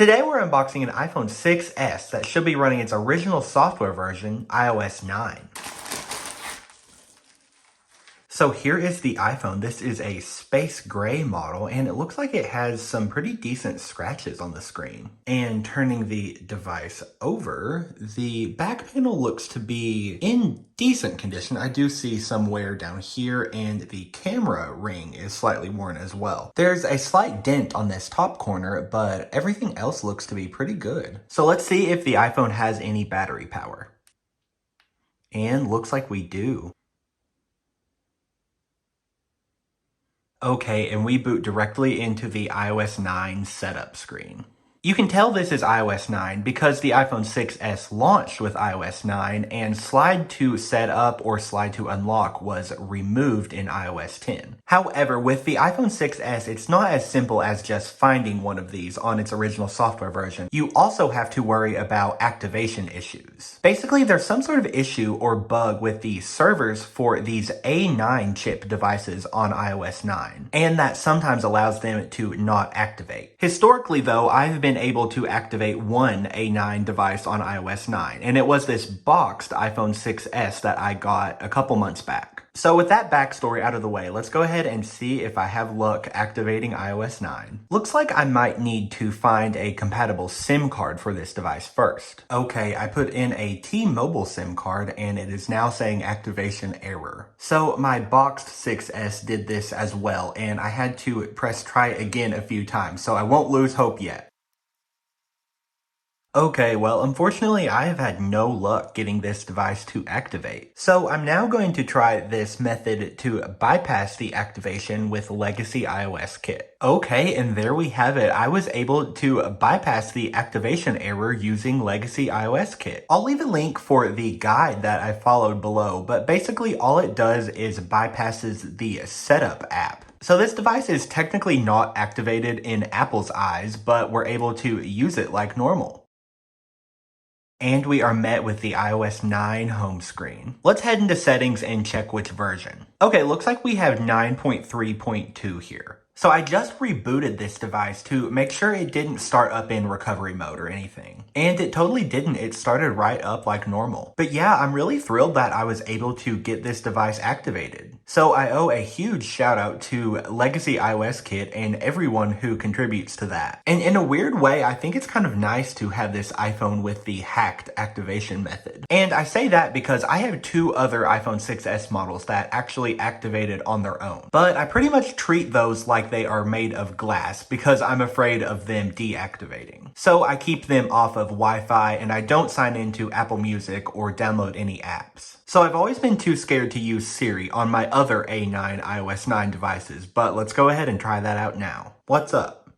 Today we're unboxing an iPhone 6s that should be running its original software version, iOS 9. So here is the iPhone. This is a space gray model, and it looks like it has some pretty decent scratches on the screen. And turning the device over, the back panel looks to be in decent condition. I do see some wear down here, and the camera ring is slightly worn as well. There's a slight dent on this top corner, but everything else looks to be pretty good. So let's see if the iPhone has any battery power. And looks like we do. Okay, and we boot directly into the iOS 9 setup screen. You can tell this is iOS 9 because the iPhone 6s launched with iOS 9 and slide to set up or slide to unlock was removed in iOS 10. However, with the iPhone 6s, it's not as simple as just finding one of these on its original software version. You also have to worry about activation issues. Basically, there's some sort of issue or bug with the servers for these A9 chip devices on iOS 9, and that sometimes allows them to not activate. Historically, though, I've been able to activate one A9 device on iOS 9, and it was this boxed iPhone 6s that I got a couple months back. So with that backstory out of the way, let's go ahead and see if I have luck activating iOS 9. Looks like I might need to find a compatible SIM card for this device first. Okay, I put in a T-Mobile SIM card and it is now saying activation error. So my boxed 6s did this as well, and I had to press try again a few times, so I won't lose hope yet. Okay, well, unfortunately, I have had no luck getting this device to activate. So I'm now going to try this method to bypass the activation with Legacy iOS Kit. Okay, and there we have it. I was able to bypass the activation error using Legacy iOS Kit. I'll leave a link for the guide that I followed below, but basically all it does is bypasses the setup app. So this device is technically not activated in Apple's eyes, but we're able to use it like normal. And we are met with the iOS 9 home screen. Let's head into settings and check which version. Okay, looks like we have 9.3.2 here. So I just rebooted this device to make sure it didn't start up in recovery mode or anything. And it totally didn't. It started right up like normal. But yeah, I'm really thrilled that I was able to get this device activated. So I owe a huge shout out to Legacy iOS Kit and everyone who contributes to that. And in a weird way, I think it's kind of nice to have this iPhone with the hacked activation method. And I say that because I have two other iPhone 6s models that actually activated on their own. But I pretty much treat those like they are made of glass because I'm afraid of them deactivating. So I keep them off of Wi-Fi and I don't sign into Apple Music or download any apps. So I've always been too scared to use Siri on my other A9 iOS 9 devices, but let's go ahead and try that out now. What's up?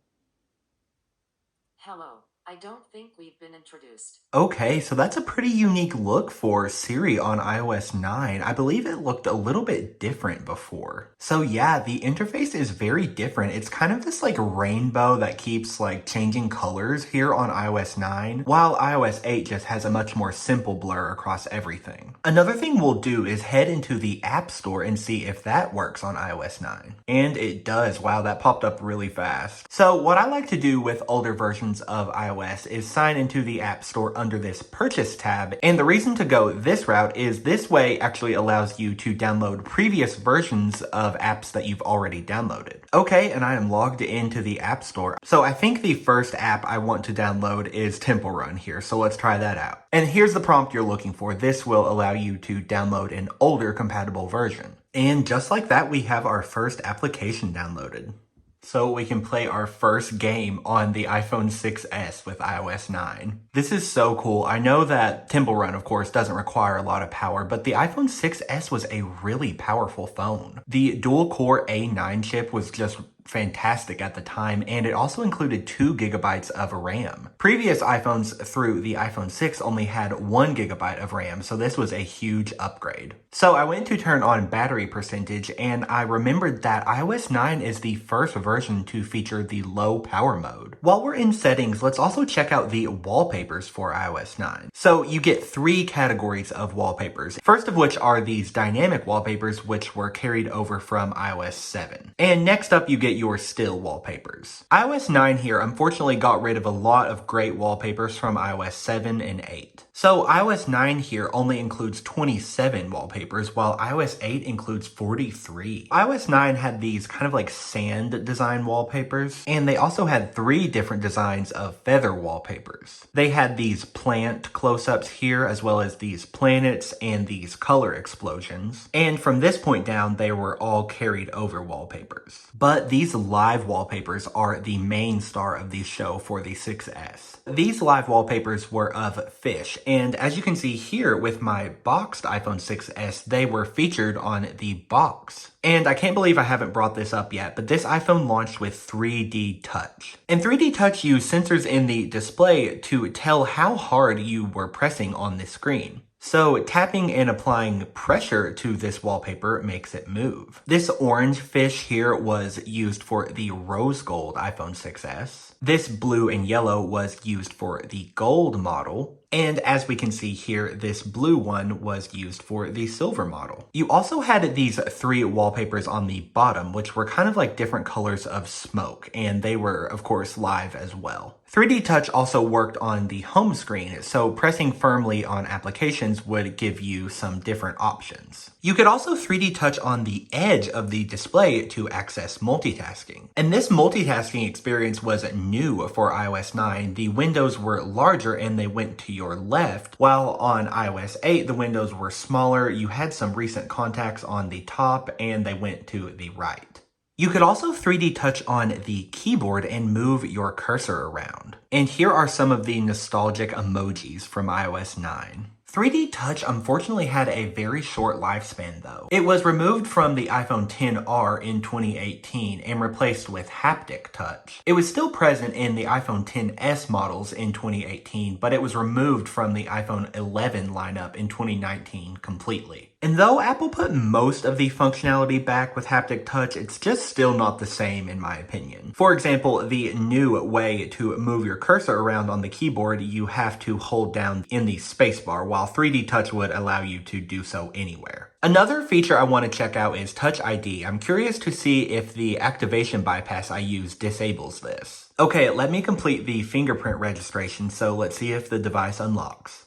Hello. I don't think we've been introduced. Okay, so that's a pretty unique look for Siri on iOS 9. I believe it looked a little bit different before. So yeah, the interface is very different. It's kind of this like rainbow that keeps like changing colors here on iOS 9, while iOS 8 just has a much more simple blur across everything. Another thing we'll do is head into the App Store and see if that works on iOS 9. And it does. Wow, that popped up really fast. So what I like to do with older versions of iOS is sign into the App Store under this Purchase tab, and the reason to go this route is this way actually allows you to download previous versions of apps that you've already downloaded. Okay, and I am logged into the App Store. So I think the first app I want to download is Temple Run here, so let's try that out. And here's the prompt you're looking for. This will allow you to download an older compatible version. And just like that, we have our first application downloaded. So we can play our first game on the iPhone 6s with iOS 9. This is so cool. I know that Temple Run, of course, doesn't require a lot of power, but the iPhone 6s was a really powerful phone. The dual-core A9 chip was just fantastic at the time, and it also included 2 gigabytes of RAM. Previous iPhones through the iPhone 6 only had 1 gigabyte of RAM, so this was a huge upgrade. So I went to turn on battery percentage, and I remembered that iOS 9 is the first version to feature the low power mode. While we're in settings, let's also check out the wallpapers for iOS 9. So you get 3 categories of wallpapers, first of which are these dynamic wallpapers, which were carried over from iOS 7. And next up, you get get your still wallpapers. iOS 9 here unfortunately got rid of a lot of great wallpapers from iOS 7 and 8. So iOS 9 here only includes 27 wallpapers, while iOS 8 includes 43. iOS 9 had these kind of like sand design wallpapers, and they also had 3 different designs of feather wallpapers. They had these plant close-ups here, as well as these planets and these color explosions. And from this point down, they were all carried over wallpapers. But these live wallpapers are the main star of the show for the 6S. These live wallpapers were of fish, and as you can see here with my boxed iPhone 6S, they were featured on the box. And I can't believe I haven't brought this up yet, but this iPhone launched with 3D Touch. And 3D Touch used sensors in the display to tell how hard you were pressing on the screen. So tapping and applying pressure to this wallpaper makes it move. This orange fish here was used for the rose gold iPhone 6S. This blue and yellow was used for the gold model. And as we can see here, this blue one was used for the silver model. You also had these 3 wallpapers on the bottom, which were kind of like different colors of smoke, and they were, of course, live as well. 3D Touch also worked on the home screen, so pressing firmly on applications would give you some different options. You could also 3D Touch on the edge of the display to access multitasking. And this multitasking experience was new for iOS 9. The windows were larger and they went to your left, while on iOS 8 the windows were smaller. You had some recent contacts on the top and they went to the right. You could also 3D touch on the keyboard and move your cursor around. And here are some of the nostalgic emojis from iOS 9. 3D Touch unfortunately had a very short lifespan though. It was removed from the iPhone XR in 2018 and replaced with haptic touch. It was still present in the iPhone XS models in 2018, but it was removed from the iPhone 11 lineup in 2019 completely. And though Apple put most of the functionality back with haptic touch, it's just still not the same in my opinion. For example, the new way to move your cursor around on the keyboard, you have to hold down in the spacebar, while 3D Touch would allow you to do so anywhere. Another feature I want to check out is Touch ID. I'm curious to see if the activation bypass I use disables this. Okay, let me complete the fingerprint registration, so let's see if the device unlocks.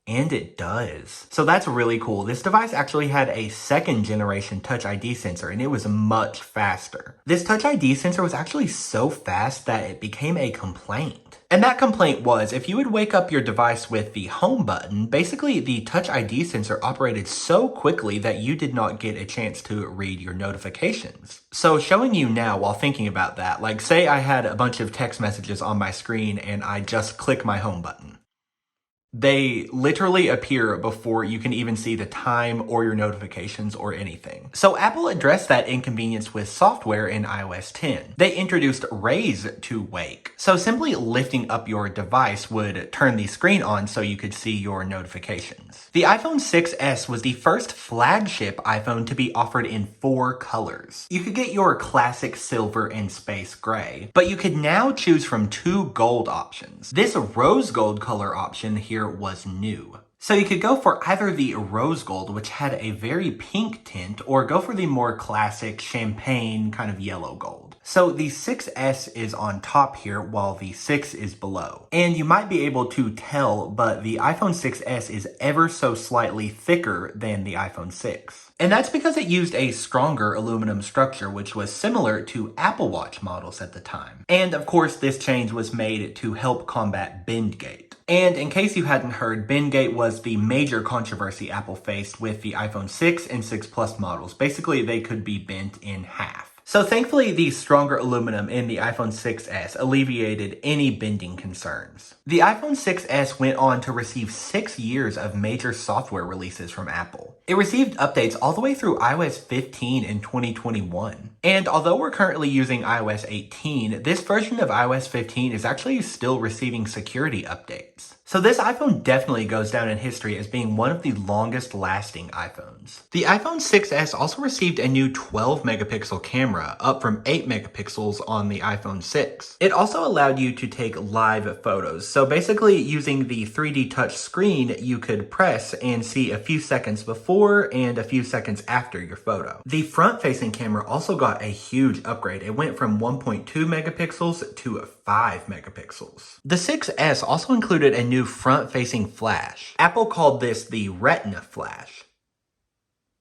And it does. So that's really cool. This device actually had a 2nd generation Touch ID sensor, and it was much faster. This Touch ID sensor was actually so fast that it became a complaint. And that complaint was, if you would wake up your device with the home button, basically the Touch ID sensor operated so quickly that you did not get a chance to read your notifications. So showing you now while thinking about that, like say I had a bunch of text messages on my screen and I just click my home button. They literally appear before you can even see the time or your notifications or anything. So Apple addressed that inconvenience with software in iOS 10. They introduced Raise to Wake. So simply lifting up your device would turn the screen on so you could see your notifications. The iPhone 6S was the first flagship iPhone to be offered in 4 colors. You could get your classic silver and space gray, but you could now choose from 2 gold options. This rose gold color option here was new. So you could go for either the rose gold, which had a very pink tint, or go for the more classic champagne kind of yellow gold. So the 6S is on top here while the 6 is below. And you might be able to tell, but the iPhone 6S is ever so slightly thicker than the iPhone 6. And that's because it used a stronger aluminum structure, which was similar to Apple Watch models at the time. And of course, this change was made to help combat Bendgate. And in case you hadn't heard, Bendgate was the major controversy Apple faced with the iPhone 6 and 6 Plus models. Basically, they could be bent in half. So thankfully, the stronger aluminum in the iPhone 6S alleviated any bending concerns. The iPhone 6S went on to receive 6 years of major software releases from Apple. It received updates all the way through iOS 15 in 2021. And although we're currently using iOS 18, this version of iOS 15 is actually still receiving security updates. So this iPhone definitely goes down in history as being one of the longest lasting iPhones. The iPhone 6S also received a new 12 megapixel camera, up from 8 megapixels on the iPhone 6. It also allowed you to take live photos. So basically using the 3D touch screen, you could press and see a few seconds before and a few seconds after your photo. The front facing camera also got a huge upgrade. It went from 1.2 megapixels to 5 megapixels. The 6S also included a new front-facing flash. Apple called this the Retina flash.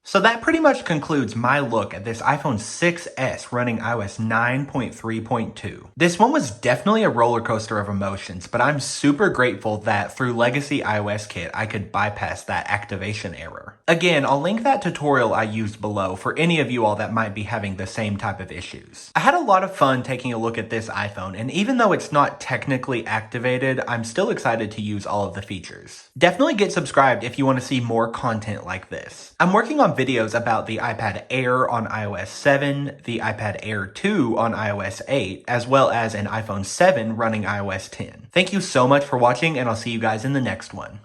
So that pretty much concludes my look at this iPhone 6S running iOS 9.3.2. This one was definitely a roller coaster of emotions, but I'm super grateful that through Legacy iOS Kit, I could bypass that activation error. Again, I'll link that tutorial I used below for any of you all that might be having the same type of issues. I had a lot of fun taking a look at this iPhone, and even though it's not technically activated, I'm still excited to use all of the features. Definitely get subscribed if you want to see more content like this. I'm working on videos about the iPad Air on iOS 7, the iPad Air 2 on iOS 8, as well as an iPhone 7 running iOS 10. Thank you so much for watching, and I'll see you guys in the next one.